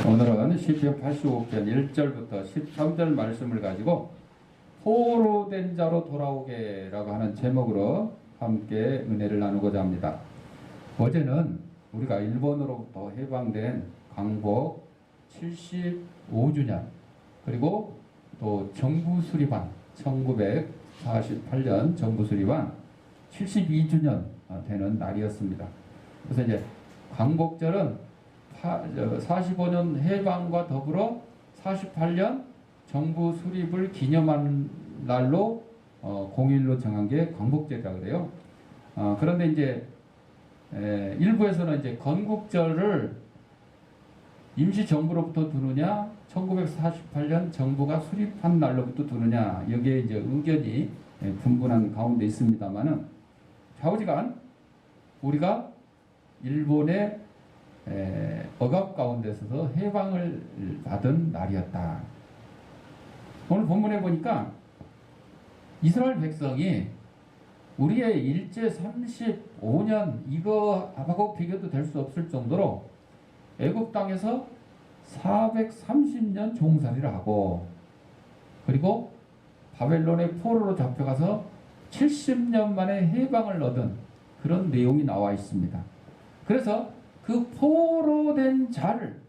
오늘은 시편 85편 1절부터 13절 말씀을 가지고 포로된 자로 돌아오게라고 하는 제목으로 함께 은혜를 나누고자 합니다. 어제는 우리가 일본으로부터 해방된 광복 75주년 그리고 또 정부 수립한 1948년 정부 수립한 72주년 되는 날이었습니다. 그래서 이제 광복절은 45년 해방과 더불어 48년 정부 수립을 기념한 날로 공휴일로 정한 게 광복절이라고 그래요. 그런데 이제 일부에서는 이제 건국절을 임시정부로부터 두느냐 1948년 정부가 수립한 날로부터 두느냐 여기에 이제 의견이 분분한 가운데 있습니다만은 좌우지간 우리가 일본의 억압 가운데서도 해방을 받은 날이었다. 오늘 본문에 보니까 이스라엘 백성이 우리의 일제 35년 이거하고 비교도 될 수 없을 정도로 애굽 땅에서 430년 종살이를 하고 그리고 바벨론의 포로로 잡혀가서 70년 만에 해방을 얻은 그런 내용이 나와 있습니다. 그래서 그 포로된 자를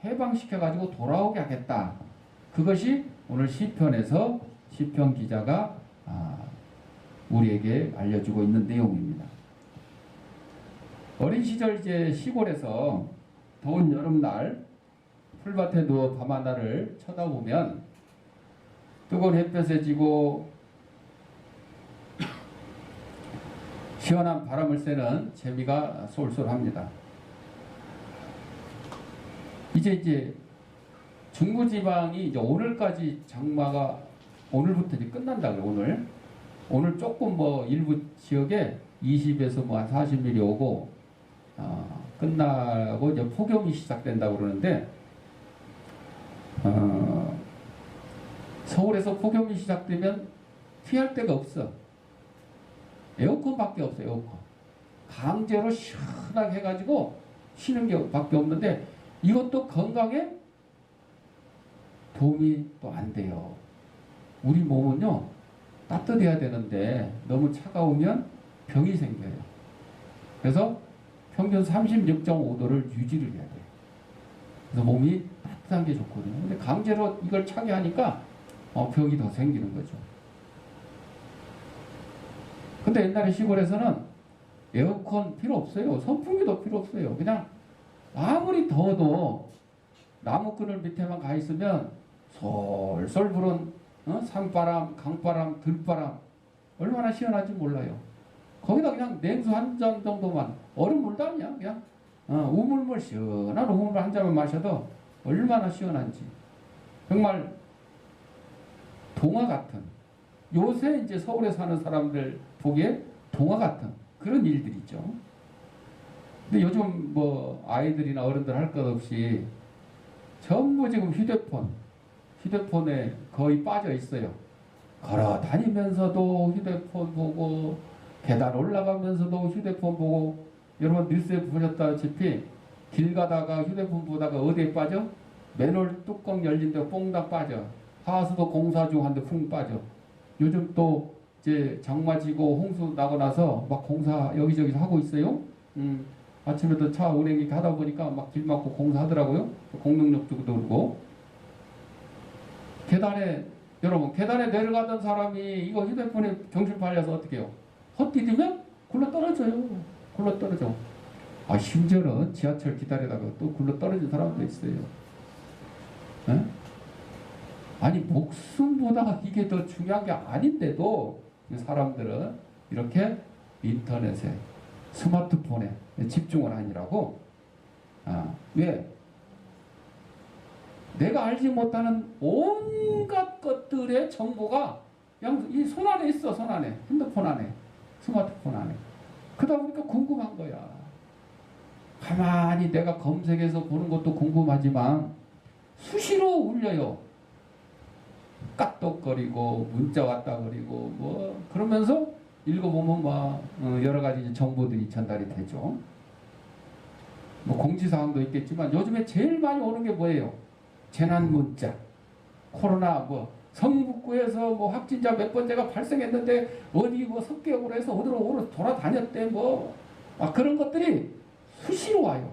해방시켜가지고 돌아오게 하겠다. 그것이 오늘 시편에서 시편 기자가 우리에게 알려주고 있는 내용입니다. 어린 시절 이제 시골에서 더운 여름날 풀밭에 누워 밤하늘을 쳐다보면 뜨거운 햇볕에 지고 시원한 바람을 쐬는 재미가 쏠쏠합니다. 이제 중부지방이 이제 오늘까지 장마가 오늘부터 이제 끝난다 그래요. 오늘 조금 뭐 일부 지역에 20에서 뭐 한 40mm 오고 끝나고 이제 폭염이 시작된다고 그러는데 서울에서 폭염이 시작되면 피할 데가 없어. 에어컨밖에 없어요. 에어컨 강제로 시원하게 해가지고 쉬는 게 밖에 없는데 이것도 건강에 도움이 또 안 돼요. 우리 몸은요 따뜻해야 되는데 너무 차가우면 병이 생겨요. 그래서 평균 36.5도를 유지를 해야 돼요. 그래서 몸이 따뜻한 게 좋거든요. 근데 강제로 이걸 차게 하니까 병이 더 생기는 거죠. 근데 옛날에 시골에서는 에어컨 필요 없어요. 선풍기도 필요 없어요. 그냥 아무리 더워도 나무끈을 밑에만 가 있으면 솔솔 부는 산바람, 강바람, 들바람 얼마나 시원한지 몰라요. 거기다 그냥 냉수 한 잔 정도만 얼음물도 아니야. 그냥 우물물 시원한 우물물 한 잔만 마셔도 얼마나 시원한지 정말 동화 같은 요새 이제 서울에 사는 사람들 보기에 동화 같은 그런 일들이 있죠. 근데 요즘 뭐 아이들이나 어른들 할 것 없이 전부 지금 휴대폰에 거의 빠져 있어요. 걸어 다니면서도 휴대폰 보고 계단 올라가면서도 휴대폰 보고 여러분 뉴스에 보셨다시피 길 가다가 휴대폰 보다가 어디에 빠져? 맨홀 뚜껑 열린 데 뽕당 빠져. 하수도 공사 중 한데 풍 빠져. 요즘 또 이제 장마 지고 홍수 나고 나서 막 공사 여기저기 하고 있어요. 아침에도 차 운행이 하다 보니까 막 길 막고 공사하더라고요. 공릉역 쪽도 그러고. 여러분 계단에 내려가던 사람이 이거 휴대폰에 경실 팔려서 어떻게 해요? 헛디디면 굴러 떨어져요. 굴러 떨어져. 심지어는 지하철 기다리다가 또 굴러 떨어진 사람도 있어요. 에? 아니 목숨보다 이게 더 중요한 게 아닌데도 사람들은 이렇게 인터넷에 스마트폰에 집중을 하느라고 왜? 내가 알지 못하는 온갖 것들의 정보가 그냥 이 손 안에 있어. 손 안에 핸드폰 안에 스마트폰 안에 그러다 보니까 궁금한 거야. 가만히 내가 검색해서 보는 것도 궁금하지만 수시로 울려요. 까똑거리고 문자 왔다 그리고 뭐 그러면서 읽어보면 막 여러 가지 정보들이 전달이 되죠. 뭐 공지사항도 있겠지만 요즘에 제일 많이 오는 게 뭐예요? 재난 문자. 코로나 뭐 성북구에서 뭐 확진자 몇 번째가 발생했는데 어디 뭐 섭격으로 해서 어디로 돌아다녔대 뭐 그런 것들이 수시로 와요.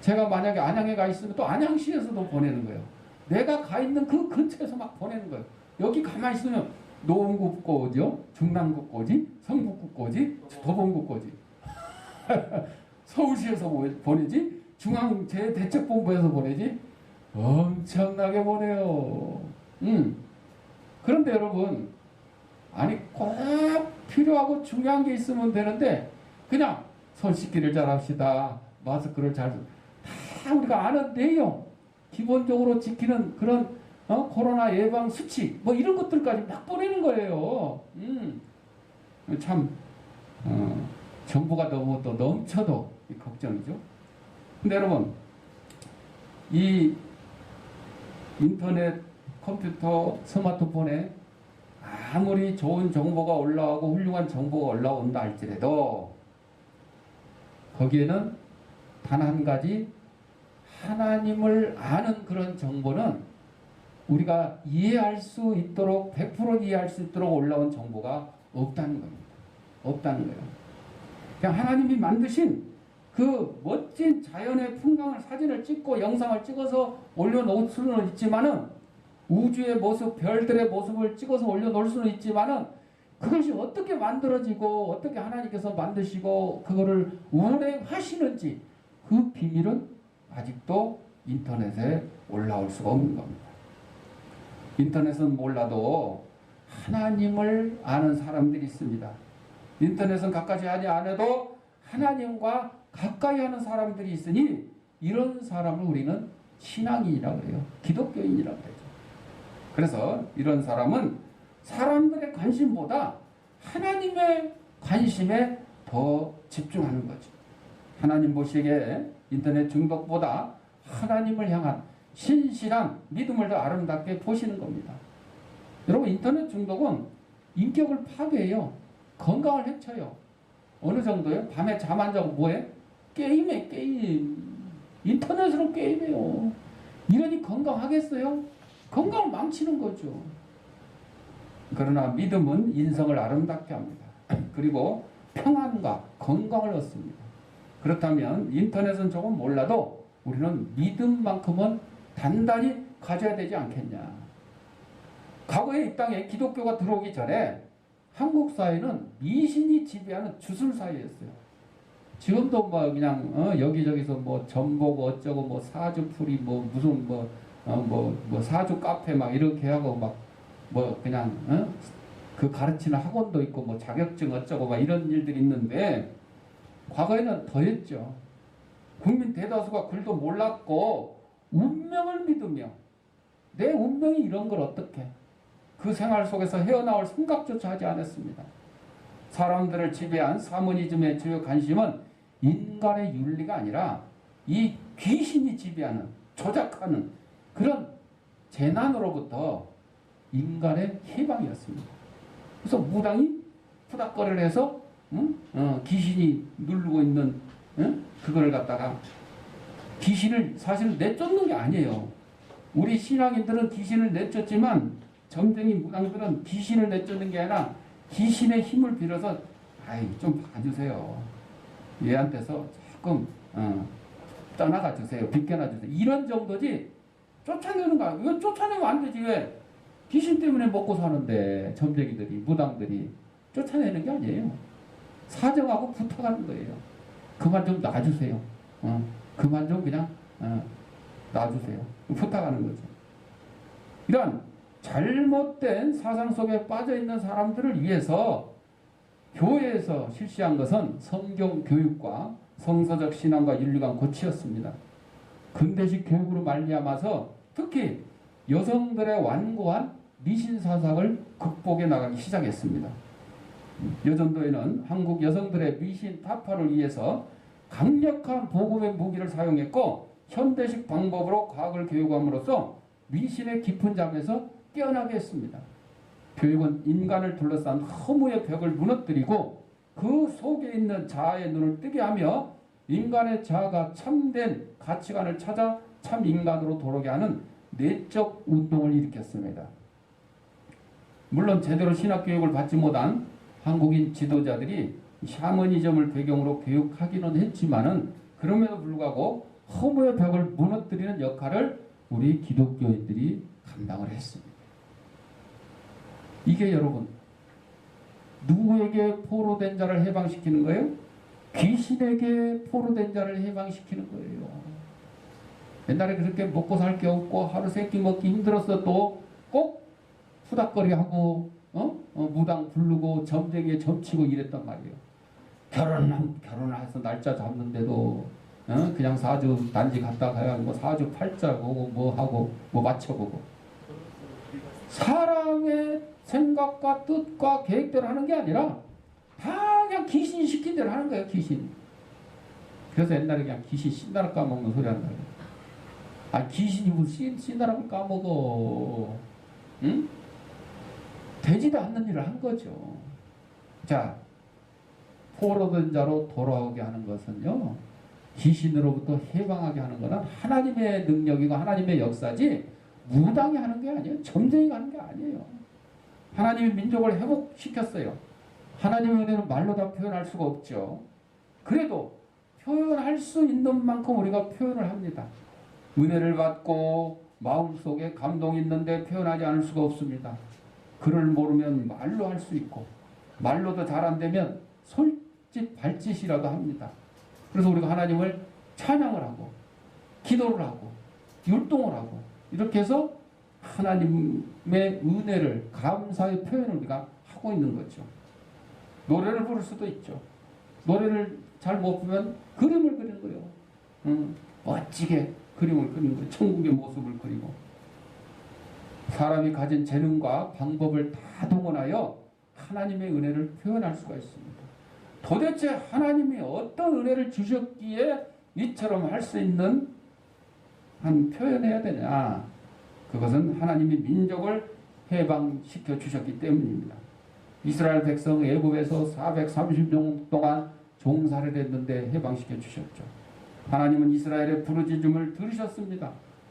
제가 만약에 안양에 가 있으면 또 안양시에서도 보내는 거예요. 내가 가 있는 그 근처에서 막 보내는 거예요. 여기 가만히 있으면 노원구 거지, 중랑구 거지, 성북구 거지, 도봉구 거지. 서울시에서 보내지, 중앙재해대책본부에서 보내지, 엄청나게 보내요. 그런데 여러분, 아니 꼭 필요하고 중요한 게 있으면 되는데 그냥 손 씻기를 잘합시다. 마스크를 다 우리가 아는 내용, 기본적으로 지키는 그런 코로나 예방 수칙 뭐 이런 것들까지 막 보내는 거예요. 참 정보가 너무 또 넘쳐도 걱정이죠. 근데 여러분, 이 인터넷, 컴퓨터, 스마트폰에 아무리 좋은 정보가 올라오고 훌륭한 정보가 올라온다 할지라도 거기에는 단 한 가지 하나님을 아는 그런 정보는 우리가 이해할 수 있도록 100% 이해할 수 있도록 올라온 정보가 없다는 겁니다. 없다는 거예요. 그냥 하나님이 만드신 그 멋진 자연의 풍광을 사진을 찍고 영상을 찍어서 올려놓을 수는 있지만은 우주의 모습, 별들의 모습을 찍어서 올려놓을 수는 있지만은 그것이 어떻게 만들어지고 어떻게 하나님께서 만드시고 그거를 운행하시는지 그 비밀은 아직도 인터넷에 올라올 수가 없는 겁니다. 인터넷은 몰라도 하나님을 아는 사람들이 있습니다. 인터넷은 가까이 하지 않아도 하나님과 가까이 하는 사람들이 있으니 이런 사람을 우리는 신앙인이라고 해요. 기독교인이라고 해요. 그래서 이런 사람은 사람들의 관심보다 하나님의 관심에 더 집중하는 거죠. 하나님 보시기에 인터넷 중독보다 하나님을 향한 신실한 믿음을 더 아름답게 보시는 겁니다. 여러분, 인터넷 중독은 인격을 파괴해요. 건강을 해쳐요. 어느 정도요? 밤에 잠 안 자고 뭐해? 게임해, 게임. 인터넷으로 게임해요. 이러니 건강하겠어요? 건강을 망치는 거죠. 그러나 믿음은 인성을 아름답게 합니다. 그리고 평안과 건강을 얻습니다. 그렇다면 인터넷은 조금 몰라도 우리는 믿음만큼은 단단히 가져야 되지 않겠냐. 과거에 이 땅에 기독교가 들어오기 전에 한국 사회는 미신이 지배하는 주술사회였어요. 지금도 뭐 그냥 여기저기서 뭐 전보고 어쩌고 뭐 사주풀이 뭐 무슨 뭐 사주 카페 막 이렇게 하고 막 뭐 그냥 그 가르치는 학원도 있고 뭐 자격증 어쩌고 막 이런 일들이 있는데 과거에는 더했죠. 국민 대다수가 글도 몰랐고 운명을 믿으며 내 운명이 이런 걸 어떻게 그 생활 속에서 헤어나올 생각조차 하지 않았습니다. 사람들을 지배한 사모니즘의 주요 관심은 인간의 윤리가 아니라 이 귀신이 지배하는 조작하는 그런 재난으로부터 인간의 해방이었습니다. 그래서 무당이 푸닥거리를 해서 귀신이 누르고 있는 그걸 갖다가 귀신을 사실 내쫓는 게 아니에요. 우리 신앙인들은 귀신을 내쫓지만 점쟁이 무당들은 귀신을 내쫓는 게 아니라 귀신의 힘을 빌어서 좀 봐주세요. 얘한테서 조금 떠나가 주세요. 비껴나 주세요. 이런 정도지 쫓아내는 거야. 이건 쫓아내면 안 되지. 왜? 귀신 때문에 먹고 사는데 점쟁이들이 무당들이 쫓아내는 게 아니에요. 사정하고 부탁하는 거예요. 그만 좀 놔주세요. 그만 좀 그냥 놔주세요. 부탁하는 거죠. 이런 잘못된 사상 속에 빠져있는 사람들을 위해서 교회에서 실시한 것은 성경 교육과 성서적 신앙과 윤리관 고치였습니다. 근대식 교육으로 말미암아서 특히 여성들의 완고한 미신 사상을 극복해 나가기 시작했습니다. 여전도에는 한국 여성들의 미신 타파를 위해서 강력한 복음의 무기를 사용했고 현대식 방법으로 과학을 교육함으로써 미신의 깊은 잠에서 깨어나게 했습니다. 교육은 인간을 둘러싼 허무의 벽을 무너뜨리고 그 속에 있는 자아의 눈을 뜨게 하며 인간의 자아가 참된 가치관을 찾아 참 인간으로 돌아오게 하는 내적 운동을 일으켰습니다. 물론 제대로 신학 교육을 받지 못한 한국인 지도자들이 샤머니즘을 배경으로 교육하기는 했지만은 그럼에도 불구하고 허무의 벽을 무너뜨리는 역할을 우리 기독교인들이 감당을 했습니다. 이게 여러분 누구에게 포로된 자를 해방시키는 거예요? 귀신에게 포로된 자를 해방시키는 거예요. 옛날에 그렇게 먹고 살 게 없고 하루 세끼 먹기 힘들었어도 꼭 후닥거리하고 무당 부르고 점쟁이에 점치고 이랬단 말이에요. 결혼해서 날짜 잡는데도 그냥 사주 단지 갔다 가야 뭐 사주 팔자 보고 뭐 하고 뭐 맞춰보고 사람의 생각과 뜻과 계획대로 하는 게 아니라 다 그냥 귀신 시킨 대로 하는 거예요. 귀신. 그래서 옛날에 그냥 귀신 신나라 까먹는 소리 한다. 아 귀신이 무슨 신나라를 까먹어. 응? 되지도 않는 일을 한 거죠. 자, 포로된 자로 돌아오게 하는 것은요, 귀신으로부터 해방하게 하는 것은 하나님의 능력이고 하나님의 역사지 무당이 하는 게 아니에요. 점쟁이가 하는 게 아니에요. 하나님이 민족을 회복시켰어요. 하나님의 은혜는 말로 다 표현할 수가 없죠. 그래도 표현할 수 있는 만큼 우리가 표현을 합니다. 은혜를 받고 마음속에 감동이 있는데 표현하지 않을 수가 없습니다. 글을 모르면 말로 할 수 있고 말로도 잘 안 되면 손짓 발짓이라도 합니다. 그래서 우리가 하나님을 찬양을 하고 기도를 하고 율동을 하고 이렇게 해서 하나님의 은혜를 감사의 표현을 우리가 하고 있는 거죠. 노래를 부를 수도 있죠. 노래를 잘 못 부르면 그림을 그리는 거예요. 멋지게 그림을 그리는 거예요. 천국의 모습을 그리고 사람이 가진 재능과 방법을 다 동원하여 하나님의 은혜를 표현할 수가 있습니다. 도대체 하나님이 어떤 은혜를 주셨기에 이처럼 할 수 있는 한 표현해야 되냐? 그것은 하나님이 민족을 해방시켜 주셨기 때문입니다. 이스라엘 백성 애굽에서 430년 동안 종살이를 했는데 해방시켜 주셨죠. 하나님은 이스라엘의 부르짖음을 들으셨습니다.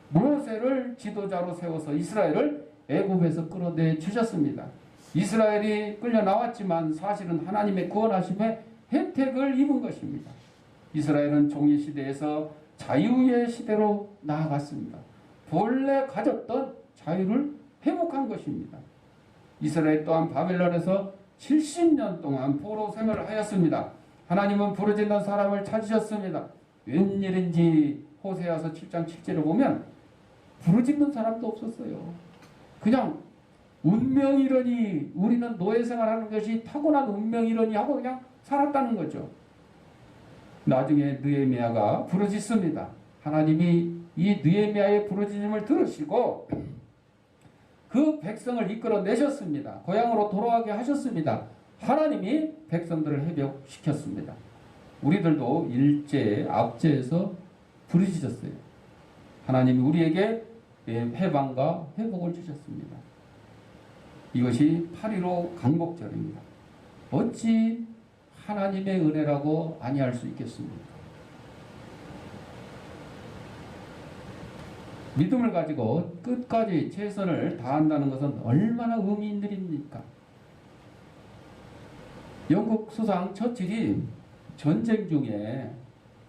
모세를 지도자로 세워서 이스라엘을 애굽에서 끌어내 주셨습니다. 이스라엘이 끌려 나왔지만 사실은 하나님의 구원하심의 혜택을 입은 것입니다. 이스라엘은 종이 시대에서 자유의 시대로 나아갔습니다. 본래 가졌던 자유를 회복한 것입니다. 이스라엘 또한 바벨론에서 70년 동안 포로 생활을 하였습니다. 하나님은 부르짖는 사람을 찾으셨습니다. 웬일인지 호세아서 7장 7절을 보면 부르짖는 사람도 없었어요. 그냥 운명이러니 우리는 노예생활하는 것이 타고난 운명이러니 하고 그냥 살았다는 거죠. 나중에 느헤미야가 부르짖습니다. 하나님이 이 느헤미야의 부르짖음을 들으시고 그 백성을 이끌어 내셨습니다. 고향으로 돌아가게 하셨습니다. 하나님이 백성들을 회복시켰습니다. 우리들도 일제, 압제에서 부르짖었어요. 하나님이 우리에게 해방과 회복을 주셨습니다. 이것이 8.15 강복절입니다. 어찌 하나님의 은혜라고 아니할 수 있겠습니까? 믿음을 가지고 끝까지 최선을 다한다는 것은 얼마나 의미 있는 일입니까? 영국 수상 처칠이 전쟁 중에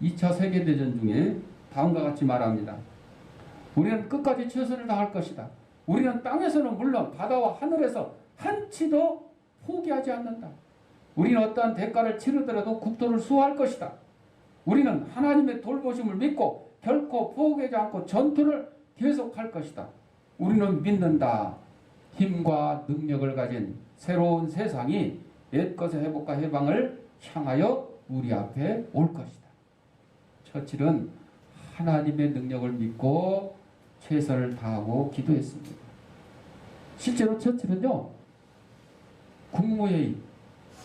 2차 세계대전 중에 다음과 같이 말합니다. 우리는 끝까지 최선을 다할 것이다. 우리는 땅에서는 물론 바다와 하늘에서 한치도 포기하지 않는다. 우리는 어떠한 대가를 치르더라도 국토를 수호할 것이다. 우리는 하나님의 돌보심을 믿고 결코 포기하지 않고 전투를 계속할 것이다. 우리는 믿는다. 힘과 능력을 가진 새로운 세상이 옛것의 회복과 해방을 향하여 우리 앞에 올 것이다. 처칠은 하나님의 능력을 믿고 최선을 다하고 기도했습니다. 실제로 처칠은요, 국무회의,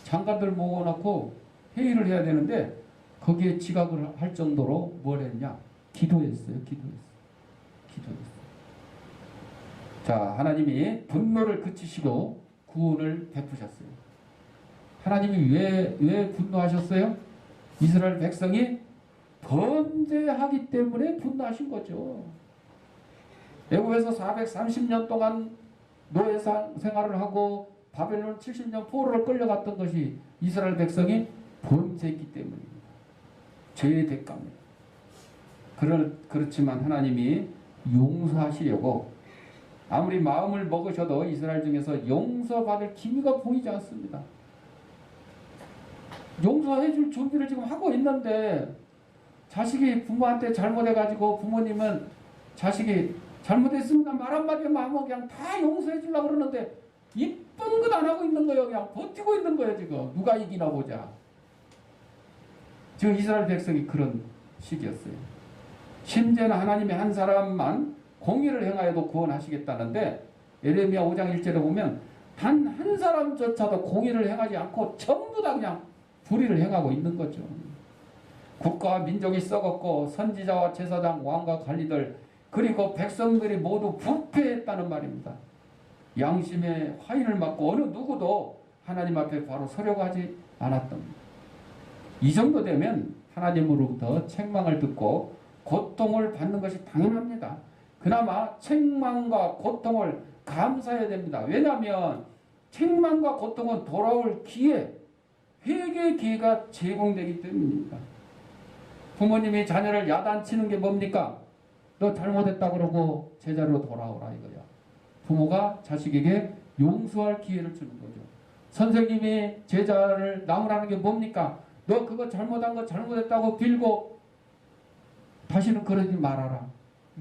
장관들 모아놓고 회의를 해야 되는데 거기에 지각을 할 정도로 뭘 했냐? 기도했어요. 자, 하나님이 분노를 그치시고 구원을 베푸셨어요. 하나님이 왜 분노하셨어요? 이스라엘 백성이 범죄하기 때문에 분노하신 거죠. 애굽에서 430년 동안 노예 생활을 하고 바벨론 70년 포로를 끌려갔던 것이 이스라엘 백성이 범죄했기 때문입니다. 죄의 대가입니다. 그렇지만 하나님이 용서하시려고 아무리 마음을 먹으셔도 이스라엘 중에서 용서받을 기미가 보이지 않습니다. 용서해 줄 준비를 지금 하고 있는데 자식이 부모한테 잘못해가지고 부모님은 자식이 잘못했습니다 말 한마디만 하면 그냥 다 용서해 주려고 그러는데 이쁜 것 안 하고 있는 거예요. 그냥 버티고 있는 거예요. 지금 누가 이기나 보자. 지금 이스라엘 백성이 그런 시기였어요. 심지어는 하나님이 한 사람만 공의를 행하여도 구원하시겠다는데 예레미야 5장 1절에 보면 단 한 사람조차도 공의를 행하지 않고 전부 다 그냥 불의를 행하고 있는 거죠. 국가와 민족이 썩었고 선지자와 제사장 왕과 관리들 그리고 백성들이 모두 부패했다는 말입니다. 양심의 화인을 맞고 어느 누구도 하나님 앞에 바로 서려고 하지 않았던 겁니다. 이 정도 되면 하나님으로부터 책망을 듣고 고통을 받는 것이 당연합니다. 그나마 책망과 고통을 감사해야 됩니다. 왜냐하면 책망과 고통은 돌아올 기회, 회개의 기회가 제공되기 때문입니다. 부모님이 자녀를 야단치는 게 뭡니까? 너 잘못했다 그러고 제자리로 돌아오라 이거야. 부모가 자식에게 용서할 기회를 주는 거죠. 선생님이 제자를 나무라는 게 뭡니까? 너 그거 잘못한 거 잘못했다고 빌고 다시는 그러지 말아라.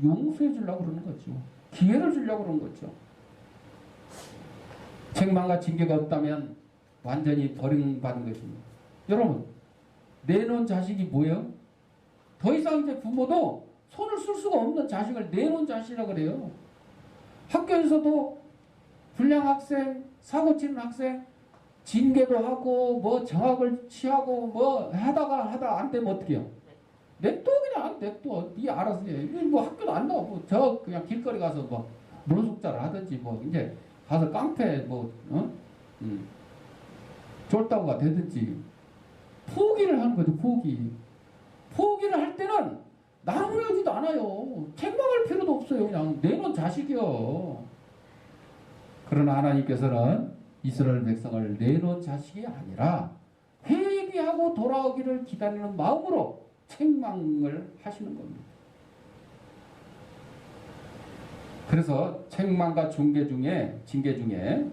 용서해 주려고 그러는 거죠. 기회를 주려고 그러는 거죠. 책망과 징계가 없다면 완전히 버림받은 것입니다. 여러분, 내놓은 자식이 뭐예요? 더 이상 이제 부모도 손을 쓸 수가 없는 자식을 내놓은 자식이라고 그래요. 학교에서도 불량 학생, 사고 치는 학생, 징계도 하고, 뭐 정학을 취하고, 뭐 하다 안 되면 어떻게 해요? 냅둬 그냥 냅둬. 네 알아서 해. 뭐 학교도 안 나와. 뭐 저 그냥 길거리 가서 뭐 노숙자를 하든지 뭐 이제 가서 깡패 뭐 쫄다구가 되든지 포기를 하는 거죠. 포기를 할 때는 나무라지도 않아요. 책망할 필요도 없어요. 그냥 내놓은 자식이요. 그러나 하나님께서는 이스라엘 백성을 내놓은 자식이 아니라 회개하고 돌아오기를 기다리는 마음으로 책망을 하시는 겁니다. 그래서 책망과 징계 중에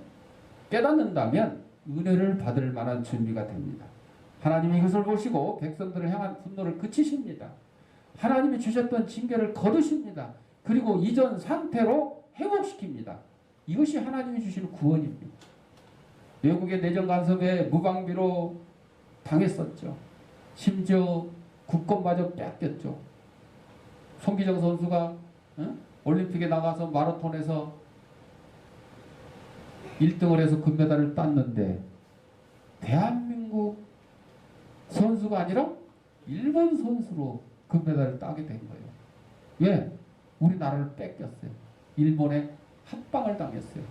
깨닫는다면 은혜를 받을 만한 준비가 됩니다. 하나님이 이것을 보시고 백성들을 향한 분노를 그치십니다. 하나님이 주셨던 징계를 거두십니다. 그리고 이전 상태로 회복시킵니다. 이것이 하나님이 주시는 구원입니다. 외국의 내정 간섭에 무방비로 당했었죠. 심지어 국권마저 뺏겼죠. 송기정 선수가 올림픽에 나가서 마라톤에서 1등을 해서 금메달을 땄는데 대한민국 선수가 아니라 일본 선수로 금메달을 따게 된 거예요. 왜? 우리나라를 뺏겼어요. 일본에 합방을 당했어요.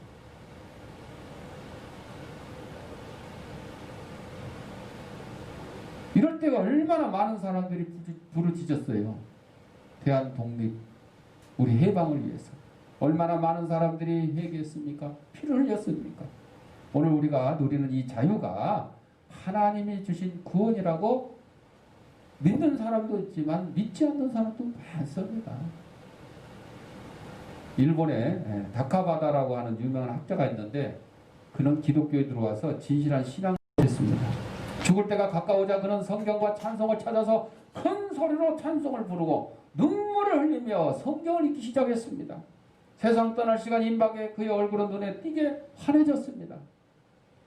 이럴 때가 얼마나 많은 사람들이 부르짖었어요. 대한 독립, 우리 해방을 위해서. 얼마나 많은 사람들이 회개했습니까? 피를 흘렸습니까? 오늘 우리가 누리는 이 자유가 하나님이 주신 구원이라고 믿는 사람도 있지만 믿지 않는 사람도 많습니다. 일본에 다카바다라고 하는 유명한 학자가 있는데 그는 기독교에 들어와서 진실한 신앙을 했습니다. 죽을 때가 가까우자 그는 성경과 찬송을 찾아서 큰 소리로 찬송을 부르고 눈물을 흘리며 성경을 읽기 시작했습니다. 세상 떠날 시간 임박에 그의 얼굴은 눈에 띄게 환해졌습니다.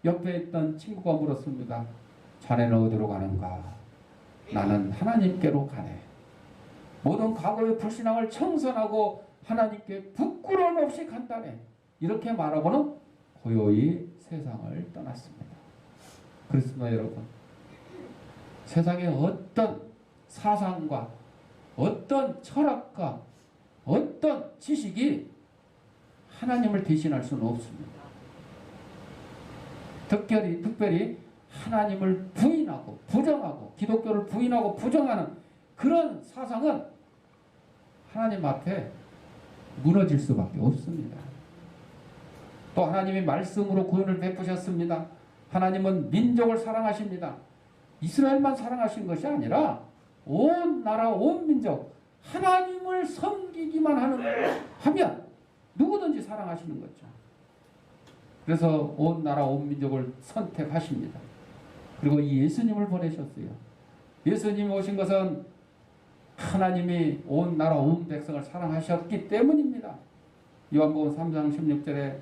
옆에 있던 친구가 물었습니다. 자네는 어디로 가는가? 나는 하나님께로 가네. 모든 과거의 불신앙을 청산하고 하나님께 부끄러움 없이 간다네. 이렇게 말하고는 고요히 세상을 떠났습니다. 그렇습니다, 여러분. 세상의 어떤 사상과 어떤 철학과 어떤 지식이 하나님을 대신할 수는 없습니다. 특별히 하나님을 부인하고 부정하고 기독교를 부인하고 부정하는 그런 사상은 하나님 앞에 무너질 수밖에 없습니다. 또 하나님이 말씀으로 구원을 베푸셨습니다. 하나님은 민족을 사랑하십니다. 이스라엘만 사랑하신 것이 아니라 온 나라 온 민족 하나님을 섬기기만 하면 누구든지 사랑하시는 거죠. 그래서 온 나라 온 민족을 선택하십니다. 그리고 이 예수님을 보내셨어요. 예수님이 오신 것은 하나님이 온 나라 온 백성을 사랑하셨기 때문입니다. 요한복음 3장 16절에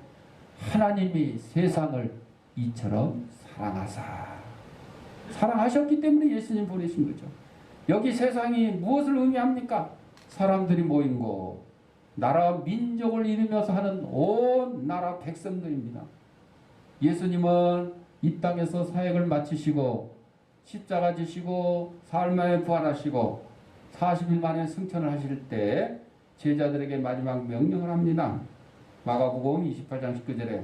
하나님이 세상을 이처럼 사랑하셨기 때문에 예수님 보내신 거죠. 여기 세상이 무엇을 의미합니까? 사람들이 모인 곳, 나라 민족을 이루면서 하는 온 나라 백성들입니다. 예수님은 이 땅에서 사역을 마치시고 십자가 지시고 사흘 만에 부활하시고 40일 만에 승천을 하실 때 제자들에게 마지막 명령을 합니다. 마가복음 28장 19절에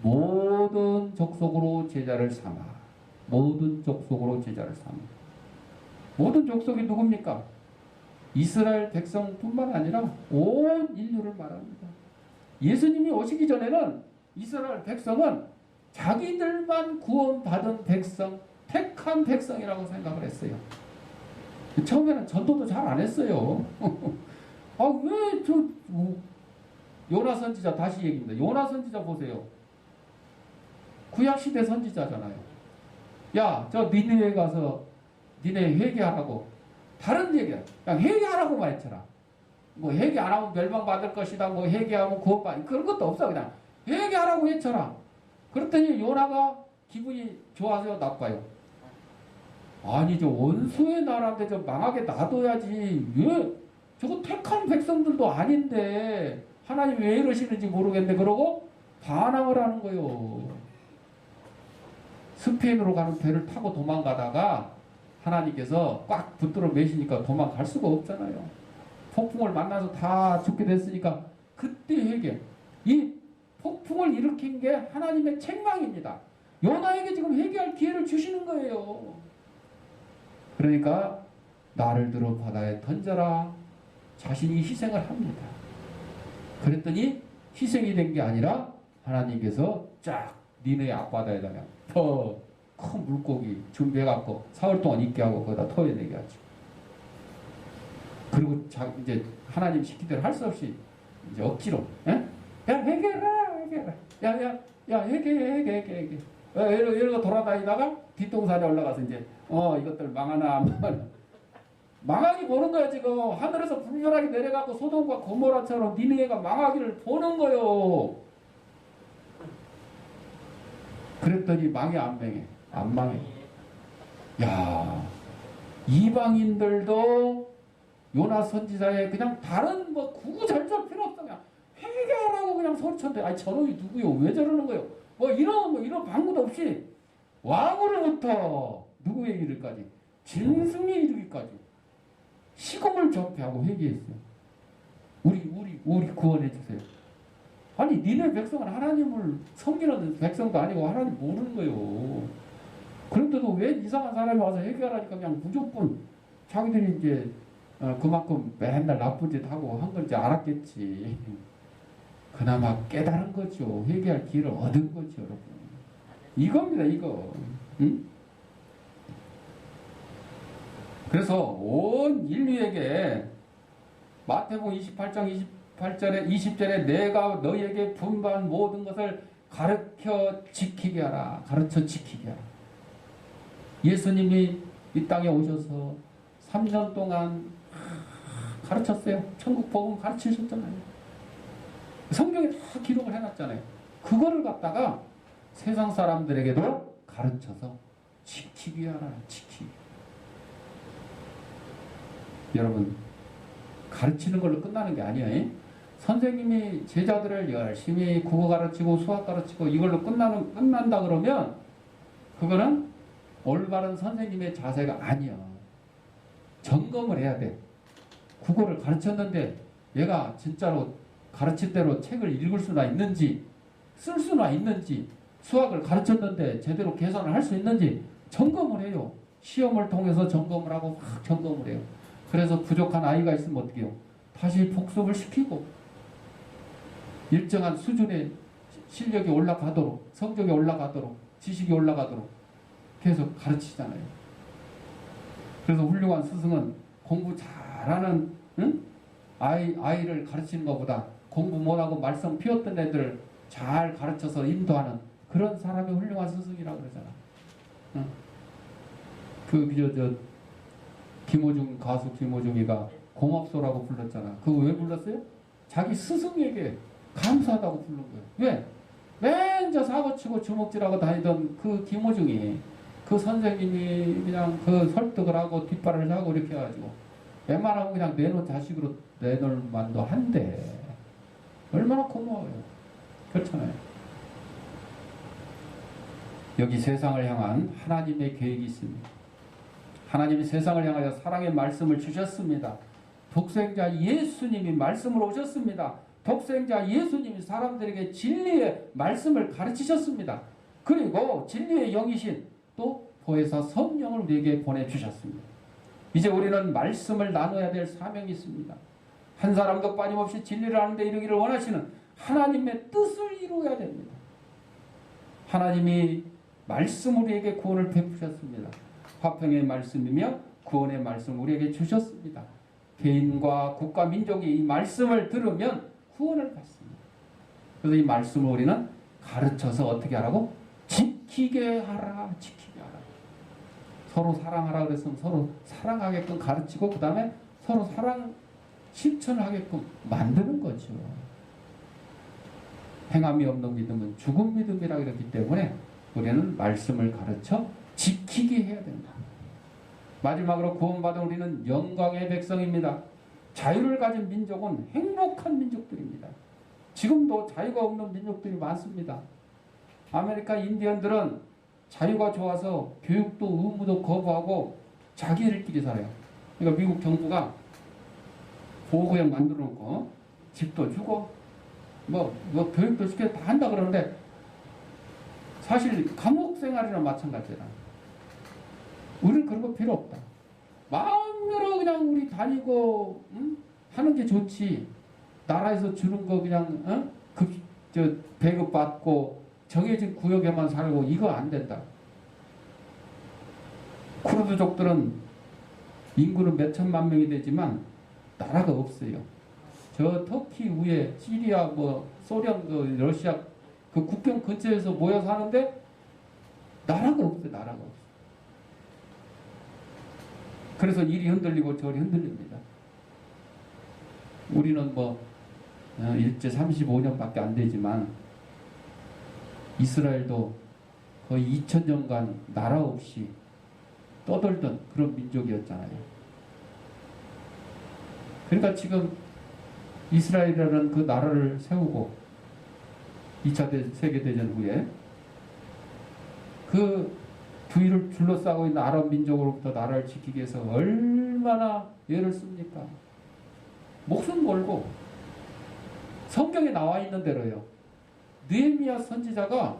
모든 족속으로 제자를 삼아. 모든 족속으로 제자를 삼아. 모든 족속이 누굽니까? 이스라엘 백성뿐만 아니라 온 인류를 말합니다. 예수님이 오시기 전에는 이스라엘 백성은 자기들만 구원받은 백성, 택한 백성이라고 생각을 했어요. 처음에는 전도도 잘 안 했어요. 요나 선지자 다시 얘기입니다. 요나 선지자 보세요. 구약시대 선지자잖아요. 야, 저 니느웨 가서 니네 회개하라고. 다른 얘기야. 그냥 회개하라고만 했잖아. 뭐 회개 안 하면 멸망받을 것이다. 뭐 회개하면 구원받 그런 것도 없어. 그냥 회개하라고 했잖아. 그랬더니 요나가 기분이 좋아서요, 나빠요? 아니, 저 원수의 나라인데 저 망하게 놔둬야지. 왜? 저거 택한 백성들도 아닌데 하나님이 왜 이러시는지 모르겠네. 그러고 반항을 하는 거요. 스페인으로 가는 배를 타고 도망가다가 하나님께서 꽉 붙들어 매시니까 도망갈 수가 없잖아요. 폭풍을 만나서 다 죽게 됐으니까 그때 회개. 이 폭풍을 일으킨 게 하나님의 책망입니다. 요나에게 지금 회개할 기회를 주시는 거예요. 그러니까 나를 들어 바다에 던져라. 자신이 희생을 합니다. 그랬더니 희생이 된 게 아니라 하나님께서 쫙 니네 앞바다에다가 더 큰 물고기 준비해갖고 사흘 동안 있게 하고 거기다 토해내게 하죠. 그리고 이제 하나님 시키대로 할 수 없이 이제 억지로 야 회개해라. 야 회개. 이러고 돌아다니다가 뒷동산에 올라가서 이제 이것들 망하나 망하기 보는 거야. 지금 하늘에서 불벼락이 내려가고 소돔과 고모라처럼 니느웨가 망하기를 보는 거요. 그랬더니 망해 안 망해. 야, 이방인들도 요나 선지자의 그냥 다른 뭐 구구절절 필요 없어. 그냥 회개하라고 그냥 소리쳤는데 아니 저놈이 누구요? 왜 저러는 거요? 뭐 이런 방구도 없이 왕으로부터 누구의 이르기까지 짐승에 이르기까지 시공을 접해하고 회개했어요. 우리 구원해 주세요. 아니 니네 백성은 하나님을 섬기는 백성도 아니고 하나님 모르는 거예요. 그런데도 왜 이상한 사람이 와서 회개하라니까 그냥 무조건 자기들이 이제 그만큼 맨날 나쁜 짓 하고 한 건지 알았겠지. 그나마 깨달은 거죠. 회개할 기회를 얻은 거죠, 여러분. 이겁니다, 이거. 응? 그래서 온 인류에게 마태복음 28장 20절에 내가 너희에게 분반 모든 것을 가르쳐 지키게 하라. 가르쳐 지키게 하라. 예수님이 이 땅에 오셔서 3년 동안 가르쳤어요. 천국 복음 가르치셨잖아요. 성경에 다 기록을 해놨잖아요. 그거를 갖다가 세상 사람들에게도 가르쳐서 지키게 하라. 지키게. 여러분, 가르치는 걸로 끝나는 게 아니에요. 선생님이 제자들을 열심히 국어 가르치고 수학 가르치고 이걸로 끝난다 그러면 그거는 올바른 선생님의 자세가 아니야. 점검을 해야 돼. 국어를 가르쳤는데 얘가 진짜로 가르칠 대로 책을 읽을 수나 있는지 쓸 수나 있는지 수학을 가르쳤는데 제대로 계산을 할 수 있는지 점검을 해요. 시험을 통해서 점검을 하고 막 점검을 해요. 그래서 부족한 아이가 있으면 어떻게 해요? 다시 복습을 시키고 일정한 수준의 실력이 올라가도록, 성적이 올라가도록, 지식이 올라가도록 계속 가르치잖아요. 그래서 훌륭한 스승은 공부 잘하는 아이를 가르치는 것보다 공부 못하고 말썽 피웠던 애들을 잘 가르쳐서 인도하는 그런 사람이 훌륭한 스승이라고 그러잖아. 김호중 가수 김호중이가 고맙소라고 불렀잖아. 그거 왜 불렀어요? 자기 스승에게 감사하다고 부른 거예요. 왜? 맨저 사고치고 주먹질하고 다니던 그 김호중이 그 선생님이 그냥 그 설득을 하고 뒷발을 하고 이렇게 해가지고 웬만하면 그냥 내놓은 자식으로 내놓을 만도 한데 얼마나 고마워요. 그렇잖아요. 여기 세상을 향한 하나님의 계획이 있습니다. 하나님이 세상을 향하여 사랑의 말씀을 주셨습니다. 독생자 예수님이 말씀으로 오셨습니다. 독생자 예수님이 사람들에게 진리의 말씀을 가르치셨습니다. 그리고 진리의 영이신 또 보혜사 성령을 우리에게 보내주셨습니다. 이제 우리는 말씀을 나눠야 될 사명이 있습니다. 한 사람도 빠짐없이 진리를 아는 데 이르기를 원하시는 하나님의 뜻을 이루어야 됩니다. 하나님이 말씀 우리에게 구원을 베푸셨습니다. 화평의 말씀이며 구원의 말씀 우리에게 주셨습니다. 개인과 국가 민족이 이 말씀을 들으면 구원을 받습니다. 그래서 이 말씀을 우리는 가르쳐서 어떻게 하라고? 지키게 하라. 지키게 하라. 서로 사랑하라 그랬으면 서로 사랑하게끔 가르치고 그 다음에 서로 사랑 실천하게끔 만드는 거죠. 행함이 없는 믿음은 죽은 믿음이라 그랬기 때문에 우리는 말씀을 가르쳐 지키게 해야 된다. 마지막으로 구원받은 우리는 영광의 백성입니다. 자유를 가진 민족은 행복한 민족들입니다. 지금도 자유가 없는 민족들이 많습니다. 아메리카 인디언들은 자유가 좋아서 교육도 의무도 거부하고 자기들끼리 살아요. 그러니까 미국 정부가 보호구역 만들어 놓고 집도 주고 뭐 교육도 시켜 다 한다 그러는데 사실 감옥 생활이나 마찬가지잖아. 우리는 그런 거 필요 없다. 마음대로 그냥 우리 다니고 하는 게 좋지. 나라에서 주는 거 그냥 배급 받고 정해진 구역에만 살고 이거 안 된다. 쿠르드족들은 인구는 몇 천만 명이 되지만 나라가 없어요. 저 터키 위에 시리아 소련 러시아 그 국경 근처에서 모여 사는데 나라가 없어요. 나라가 없어요. 그래서 이리 흔들리고 저리 흔들립니다. 우리는 일제 35년밖에 안 되지만 이스라엘도 거의 2000년간 나라 없이 떠돌던 그런 민족이었잖아요. 그러니까 지금 이스라엘이라는 그 나라를 세우고 2차 세계대전 후에 그 주위를 둘러싸고 있는 아랍 민족으로부터 나라를 지키기 위해서 얼마나 애를 씁니까? 목숨 걸고 성경에 나와 있는 대로요. 느헤미야 선지자가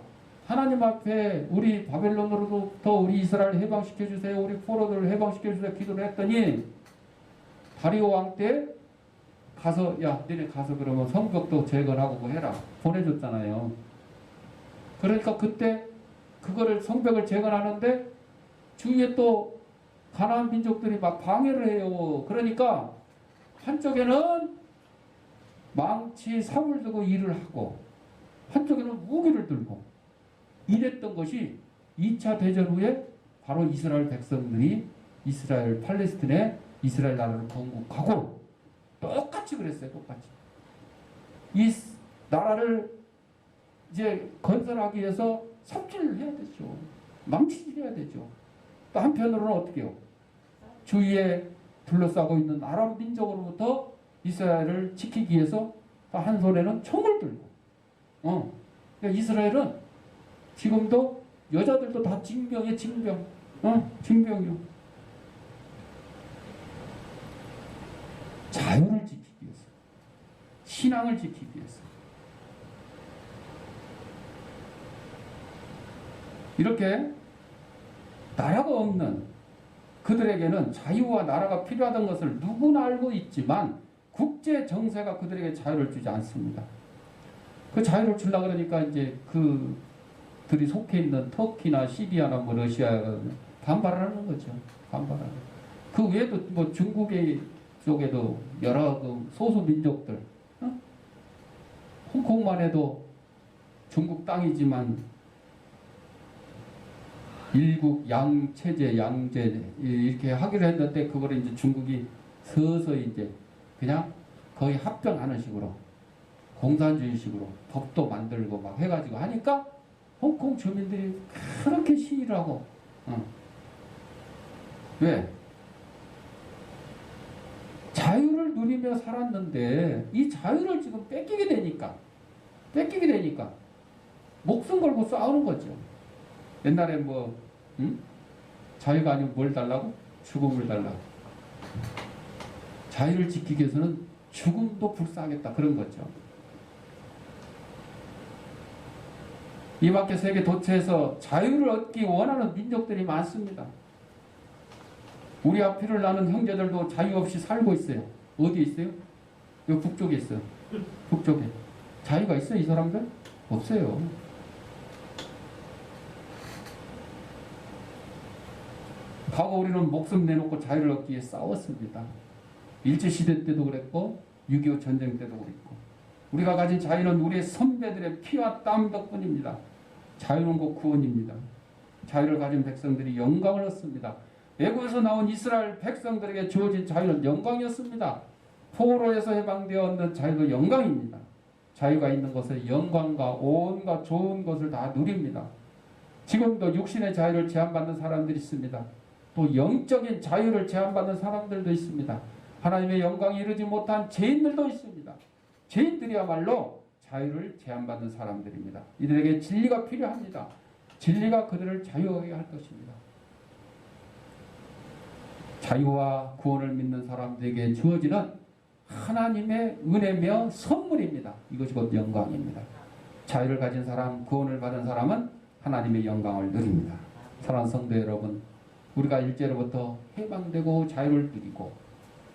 하나님 앞에 우리 바벨론으로부터 우리 이스라엘 해방시켜 주세요. 우리 포로들을 해방시켜 주세요. 기도를 했더니 다리오 왕 때 가서 너네 가서 그러면 성벽도 재건하고 뭐 해라. 보내줬잖아요. 그러니까 그때 그거를 성벽을 재건하는데 주위에 또 가나안 민족들이 막 방해를 해요. 그러니까 한쪽에는 망치 삽을 들고 일을 하고 한쪽에는 무기를 들고 이랬던 것이 2차 대전 후에 바로 이스라엘 백성들이 이스라엘 팔레스틴에 이스라엘 나라를 건국하고 똑같이 그랬어요. 똑같이. 이 나라를 이제 건설하기 위해서 삽질을 해야 되죠. 망치질 해야 되죠. 또 한편으로는 어떻게 해요? 주위에 둘러싸고 있는 아랍 민족으로부터 이스라엘을 지키기 위해서 한 손에는 총을 들고 그러니까 이스라엘은 지금도 여자들도 다 징병이에요. 징병이요. 자유를 지키기 위해서 신앙을 지키기 위해서 이렇게 나라가 없는 그들에게는 자유와 나라가 필요하던 것을 누구나 알고 있지만 국제 정세가 그들에게 자유를 주지 않습니다. 그 자유를 주려고 그러니까 이제 그들이 속해 있는 터키나 시리아나 뭐 러시아가 반발하는 거죠. 반발하는. 그 외에도 뭐 중국의 쪽에도 여러 그 소수 민족들, 홍콩만 해도 중국 땅이지만 일국 양체제, 양제 이렇게 하기로 했는데 그거를 이제 중국이 서서히 이제 그냥 거의 합병하는 식으로 공산주의식으로 법도 만들고 막 해가지고 하니까 홍콩 주민들이 그렇게 시위를 하고 왜? 자유를 누리며 살았는데 이 자유를 지금 뺏기게 되니까 목숨 걸고 싸우는 거죠. 옛날에 뭐 자유가 아니면 뭘 달라고? 죽음을 달라고. 자유를 지키기 위해서는 죽음도 불사하겠다 그런 거죠. 이밖에 세계 도처에서 자유를 얻기 원하는 민족들이 많습니다. 우리 앞피를 나는 형제들도 자유 없이 살고 있어요. 어디 있어요? 여기 북쪽에 있어요. 북쪽에. 자유가 있어요, 이 사람들? 없어요. 과거 우리는 목숨 내놓고 자유를 얻기 위해 싸웠습니다. 일제시대 때도 그랬고 6.25 전쟁 때도 그랬고 우리가 가진 자유는 우리의 선배들의 피와 땀 덕분입니다. 자유는 곧 구원입니다. 자유를 가진 백성들이 영광을 얻습니다. 애국에서 나온 이스라엘 백성들에게 주어진 자유는 영광이었습니다. 포로에서 해방되어 얻는 자유도 영광입니다. 자유가 있는 곳에 영광과 온갖 좋은 것을 다 누립니다. 지금도 육신의 자유를 제한받는 사람들이 있습니다. 또 영적인 자유를 제한받는 사람들도 있습니다. 하나님의 영광이 이루지 못한 죄인들도 있습니다. 죄인들이야말로 자유를 제한받는 사람들입니다. 이들에게 진리가 필요합니다. 진리가 그들을 자유하게 할 것입니다. 자유와 구원을 믿는 사람들에게 주어지는 하나님의 은혜며 선물입니다. 이것이 곧 영광입니다. 자유를 가진 사람, 구원을 받은 사람은 하나님의 영광을 누립니다. 사랑하는 성도 여러분, 우리가 일제로부터 해방되고 자유를 누리고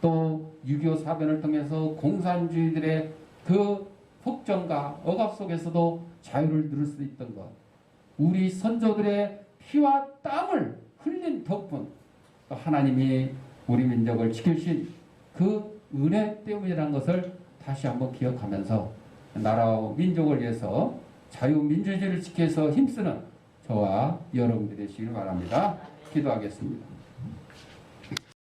또 6.25 사변을 통해서 공산주의들의 그 폭정과 억압 속에서도 자유를 누릴 수 있던 것, 우리 선조들의 피와 땀을 흘린 덕분 하나님이 우리 민족을 지키신 그 은혜 때문이라는 것을 다시 한번 기억하면서 나라와 민족을 위해서 자유민주주의를 지켜서 힘쓰는 저와 여러분들이 되시길 바랍니다. 기도하겠습니다.